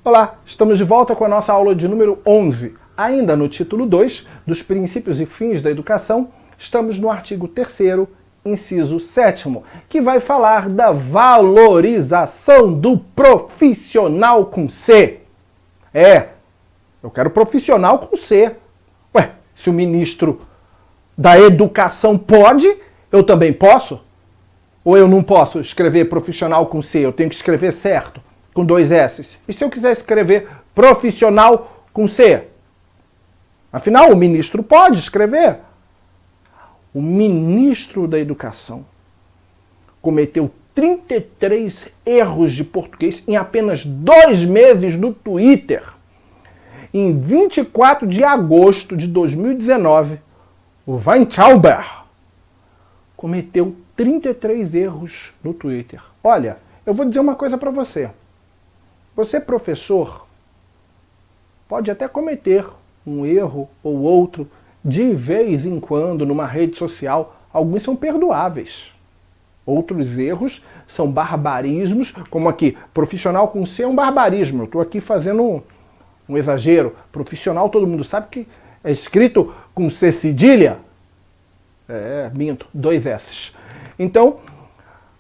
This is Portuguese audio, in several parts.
Olá, estamos de volta com a nossa aula de número 11. Ainda no título 2, dos princípios e fins da educação, estamos no artigo 3º, inciso 7º, que vai falar da valorização do profissional com C. Eu quero profissional com C. Ué, se o ministro da Educação pode, eu também posso? Ou eu não posso escrever profissional com C, eu tenho que escrever certo, com 2 S's. E se eu quiser escrever profissional com C? Afinal, o ministro pode escrever. O ministro da Educação cometeu 33 erros de português em apenas 2 meses no Twitter. Em 24 de agosto de 2019, o Weintraub cometeu 33 erros no Twitter. Olha, eu vou dizer uma coisa para você. Você, professor, pode até cometer um erro ou outro de vez em quando numa rede social. Alguns são perdoáveis. Outros erros são barbarismos, como aqui, profissional com C é um barbarismo. Eu estou aqui fazendo um exagero. Profissional, todo mundo sabe que é escrito com C cedilha. Minto, 2 S's. Então,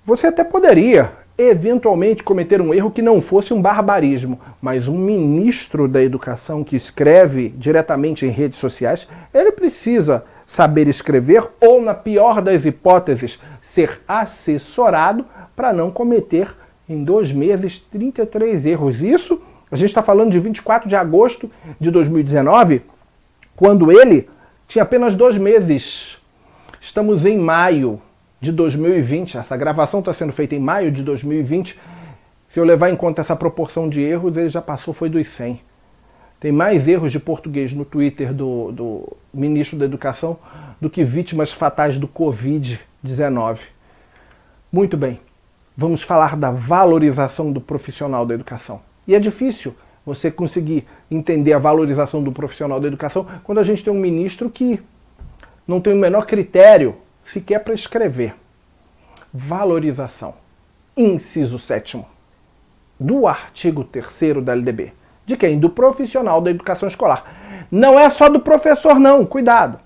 você até poderia eventualmente cometer um erro que não fosse um barbarismo, mas um ministro da Educação que escreve diretamente em redes sociais, ele precisa saber escrever ou, na pior das hipóteses, ser assessorado para não cometer em 2 meses 33 erros. Isso, a gente está falando de 24 de agosto de 2019, quando ele tinha apenas 2 meses. Estamos em maio de 2020, essa gravação está sendo feita em maio de 2020, se eu levar em conta essa proporção de erros, ele já passou, foi dos 100. Tem mais erros de português no Twitter do ministro da Educação do que vítimas fatais do Covid-19. Muito bem, vamos falar da valorização do profissional da educação. E é difícil você conseguir entender a valorização do profissional da educação quando a gente tem um ministro que não tem o menor critério sequer para escrever. Valorização. Inciso 7º do artigo 3º da LDB. De quem? Do profissional da educação escolar. Não é só do professor não, cuidado.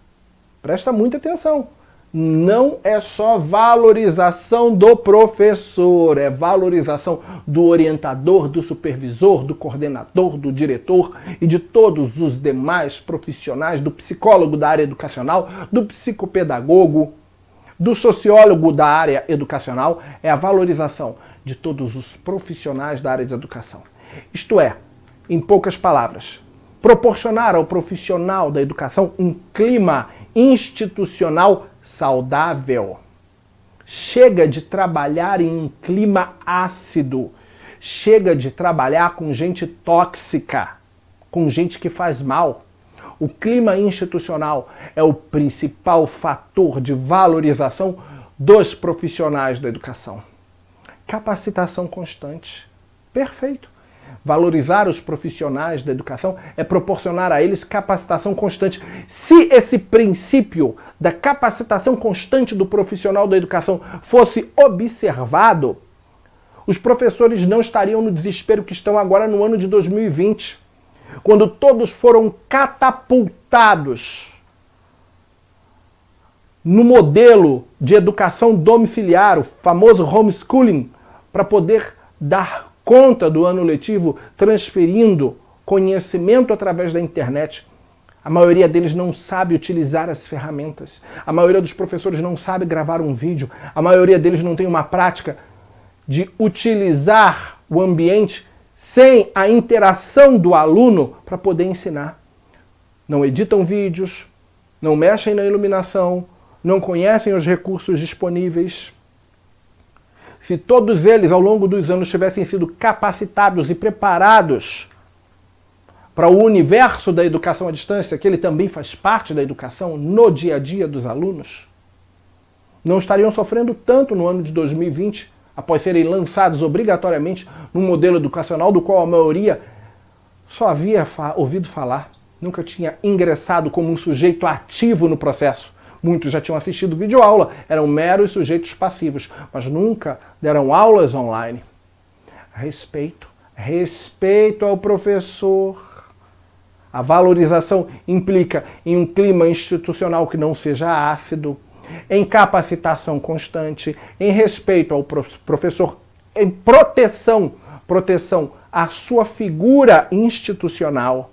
Presta muita atenção. Não é só valorização do professor, é valorização do orientador, do supervisor, do coordenador, do diretor e de todos os demais profissionais, do psicólogo da área educacional, do psicopedagogo, do sociólogo da área educacional, é a valorização de todos os profissionais da área de educação. Isto é, em poucas palavras, proporcionar ao profissional da educação um clima institucional saudável. Chega de trabalhar em um clima ácido. Chega de trabalhar com gente tóxica, com gente que faz mal. O clima institucional é o principal fator de valorização dos profissionais da educação. Capacitação constante. Perfeito. Valorizar os profissionais da educação é proporcionar a eles capacitação constante. Se esse princípio da capacitação constante do profissional da educação fosse observado, os professores não estariam no desespero que estão agora no ano de 2020, quando todos foram catapultados no modelo de educação domiciliar, o famoso homeschooling, para poder dar conta do ano letivo, transferindo conhecimento através da internet. A maioria deles não sabe utilizar as ferramentas. A maioria dos professores não sabe gravar um vídeo. A maioria deles não tem uma prática de utilizar o ambiente sem a interação do aluno para poder ensinar. Não editam vídeos, não mexem na iluminação, não conhecem os recursos disponíveis. Se todos eles, ao longo dos anos, tivessem sido capacitados e preparados para o universo da educação à distância, que ele também faz parte da educação no dia a dia dos alunos, não estariam sofrendo tanto no ano de 2020, após serem lançados obrigatoriamente num modelo educacional do qual a maioria só havia ouvido falar, nunca tinha ingressado como um sujeito ativo no processo. Muitos já tinham assistido videoaula, eram meros sujeitos passivos, mas nunca deram aulas online. Respeito respeito ao professor. A valorização implica em um clima institucional que não seja ácido, em capacitação constante, em respeito ao professor, em proteção à sua figura institucional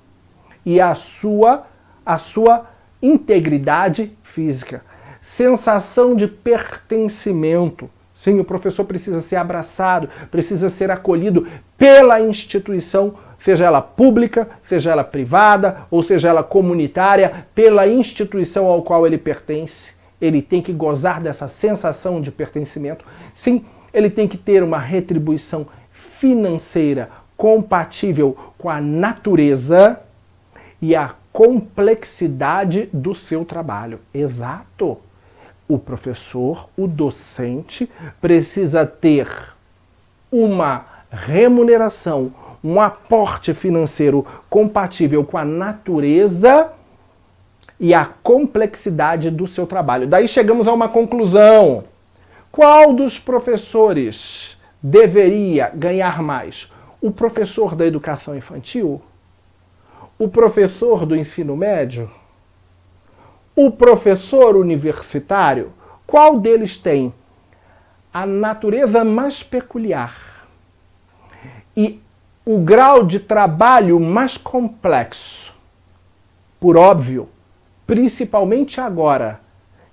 e à sua integridade física. Sensação de pertencimento. Sim, o professor precisa ser abraçado, precisa ser acolhido pela instituição, seja ela pública, seja ela privada, ou seja ela comunitária, pela instituição ao qual ele pertence. Ele tem que gozar dessa sensação de pertencimento. Sim, ele tem que ter uma retribuição financeira compatível com a natureza e a complexidade do seu trabalho. Exato. O professor, o docente, precisa ter uma remuneração, um aporte financeiro compatível com a natureza e a complexidade do seu trabalho. Daí chegamos a uma conclusão. Qual dos professores deveria ganhar mais? O professor da educação infantil? O professor do ensino médio? O professor universitário? Qual deles tem a natureza mais peculiar e o grau de trabalho mais complexo? Por óbvio, principalmente agora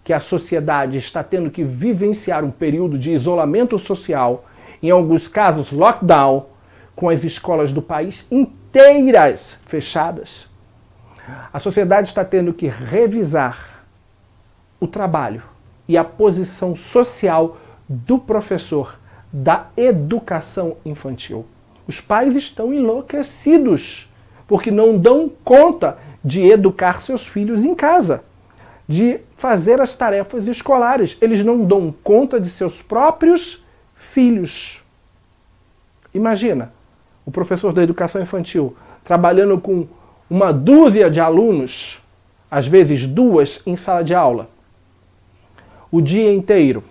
que a sociedade está tendo que vivenciar um período de isolamento social, em alguns casos lockdown, com as escolas do país inteiras fechadas, a sociedade está tendo que revisar o trabalho e a posição social do professor da educação infantil. Os pais estão enlouquecidos porque não dão conta de educar seus filhos em casa, de fazer as tarefas escolares. Eles não dão conta de seus próprios filhos. Imagina, o professor da educação infantil trabalhando com uma dúzia de alunos, às vezes 2 em sala de aula, o dia inteiro.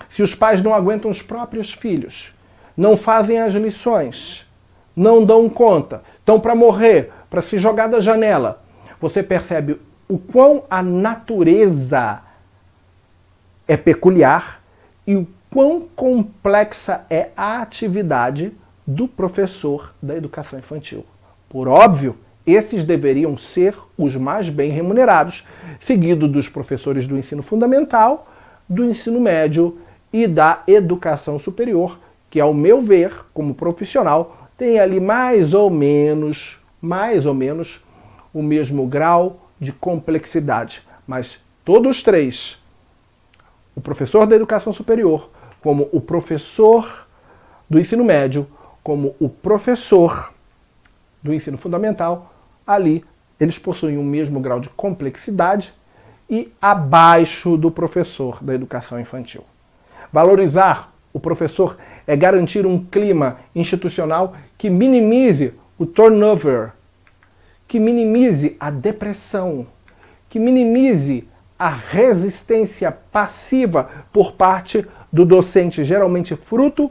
Se os pais não aguentam os próprios filhos, não fazem as lições, não dão conta, estão para morrer, para se jogar da janela, você percebe o quão a natureza é peculiar e o quão complexa é a atividade do professor da educação infantil. Por óbvio, esses deveriam ser os mais bem remunerados, seguido dos professores do ensino fundamental, do ensino médio e da educação superior, que, ao meu ver, como profissional, tem ali mais ou menos o mesmo grau de complexidade. Mas todos três, o professor da educação superior, como o professor do ensino médio, como o professor do ensino fundamental, ali eles possuem o mesmo grau de complexidade e abaixo do professor da educação infantil. Valorizar o professor é garantir um clima institucional que minimize o turnover, que minimize a depressão, que minimize a resistência passiva por parte do docente, geralmente fruto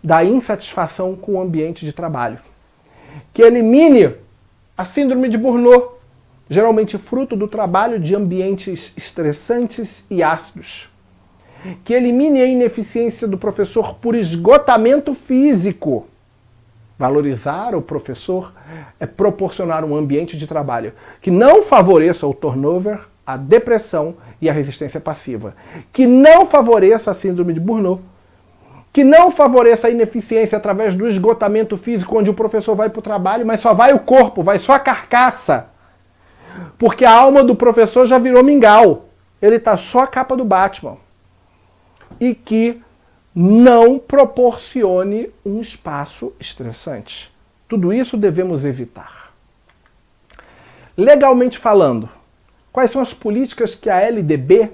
da insatisfação com o ambiente de trabalho. Que elimine a síndrome de Burnout, geralmente fruto do trabalho de ambientes estressantes e ácidos. Que elimine a ineficiência do professor por esgotamento físico. Valorizar o professor é proporcionar um ambiente de trabalho que não favoreça o turnover, a depressão e a resistência passiva. Que não favoreça a síndrome de Burnout. Que não favoreça a ineficiência através do esgotamento físico, onde o professor vai para o trabalho, mas só vai o corpo, vai só a carcaça. Porque a alma do professor já virou mingau. Ele está só a capa do Batman. E que não proporcione um espaço estressante. Tudo isso devemos evitar. Legalmente falando, quais são as políticas que a LDB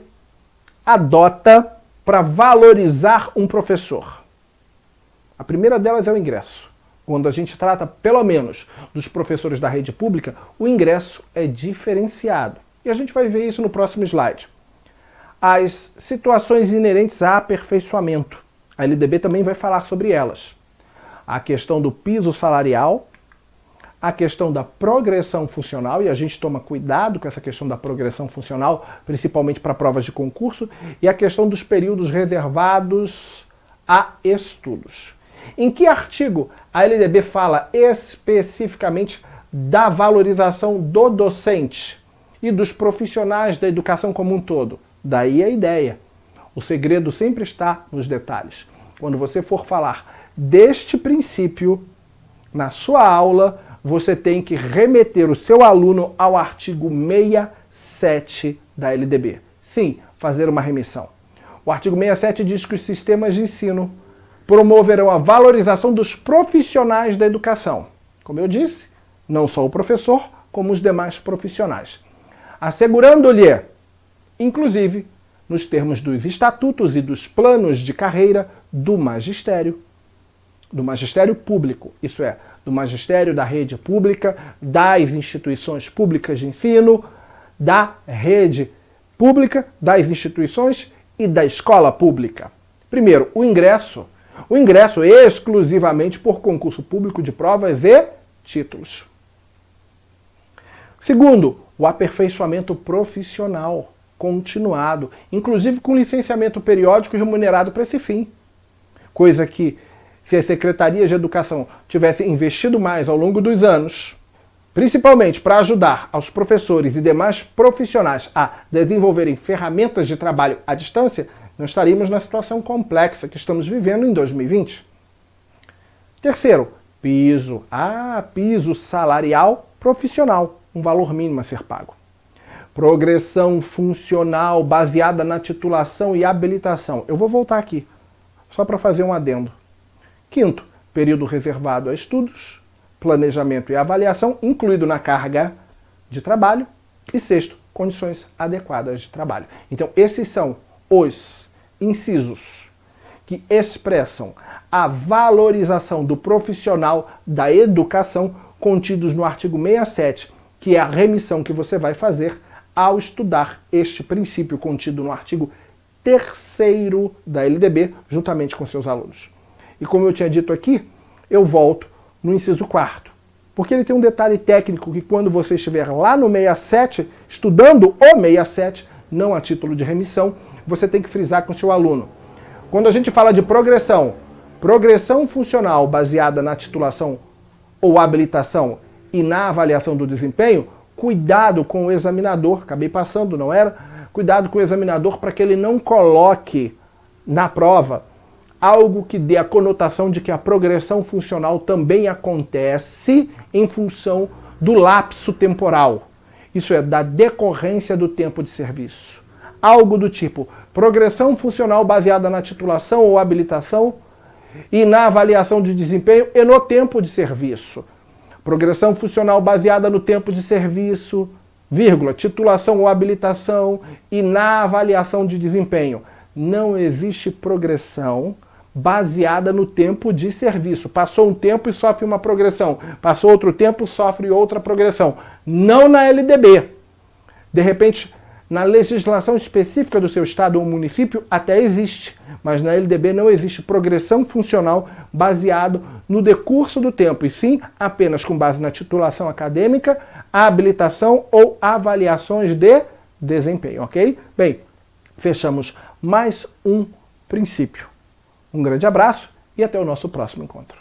adota para valorizar um professor? A primeira delas é o ingresso. Quando a gente trata, pelo menos, dos professores da rede pública, o ingresso é diferenciado. E a gente vai ver isso no próximo slide. As situações inerentes a aperfeiçoamento. A LDB também vai falar sobre elas. a questão do piso salarial, a questão da progressão funcional, e a gente toma cuidado com essa questão da progressão funcional, principalmente para provas de concurso, e a questão dos períodos reservados a estudos. Em que artigo a LDB fala especificamente da valorização do docente e dos profissionais da educação como um todo? Daí a ideia. O segredo sempre está nos detalhes. Quando você for falar deste princípio na sua aula, você tem que remeter o seu aluno ao artigo 67 da LDB. Sim, fazer uma remissão. O artigo 67 diz que os sistemas de ensino promoverão a valorização dos profissionais da educação. Como eu disse, não só o professor, como os demais profissionais. Assegurando-lhe, inclusive, nos termos dos estatutos e dos planos de carreira do magistério público, isso é, do magistério da rede pública, das instituições públicas de ensino, da rede pública, das instituições e da escola pública. Primeiro, o ingresso exclusivamente por concurso público de provas e títulos. Segundo, o aperfeiçoamento profissional continuado, inclusive com licenciamento periódico e remunerado para esse fim. Coisa que, se as secretarias de educação tivessem investido mais ao longo dos anos, principalmente para ajudar aos professores e demais profissionais a desenvolverem ferramentas de trabalho à distância, não estaríamos na situação complexa que estamos vivendo em 2020. Terceiro, piso. Piso salarial profissional, um valor mínimo a ser pago. Progressão funcional baseada na titulação e habilitação. Eu vou voltar aqui, só para fazer um adendo. Quinto, período reservado a estudos, planejamento e avaliação, incluído na carga de trabalho. E sexto, condições adequadas de trabalho. Então, esses são os incisos que expressam a valorização do profissional da educação contidos no artigo 67, que é a remissão que você vai fazer ao estudar este princípio contido no artigo 3º da LDB, juntamente com seus alunos. E como eu tinha dito aqui, eu volto no inciso 4º, porque ele tem um detalhe técnico que quando você estiver lá no 67, estudando o 67, não a título de remissão, você tem que frisar com seu aluno. Quando a gente fala de progressão funcional baseada na titulação ou habilitação e na avaliação do desempenho, cuidado com o examinador, acabei passando, não era? Cuidado com o examinador para que ele não coloque na prova algo que dê a conotação de que a progressão funcional também acontece em função do lapso temporal. Isso é, da decorrência do tempo de serviço. Algo do tipo, progressão funcional baseada na titulação ou habilitação e na avaliação de desempenho e no tempo de serviço. Progressão funcional baseada no tempo de serviço, vírgula, titulação ou habilitação e na avaliação de desempenho. Não existe progressão baseada no tempo de serviço. Passou um tempo e sofre uma progressão. Passou outro tempo, sofre outra progressão. Não na LDB. De repente, na legislação específica do seu estado ou município até existe, mas na LDB não existe progressão funcional baseado no decurso do tempo, e sim apenas com base na titulação acadêmica, habilitação ou avaliações de desempenho, ok? Bem, fechamos mais um princípio. Um grande abraço e até o nosso próximo encontro.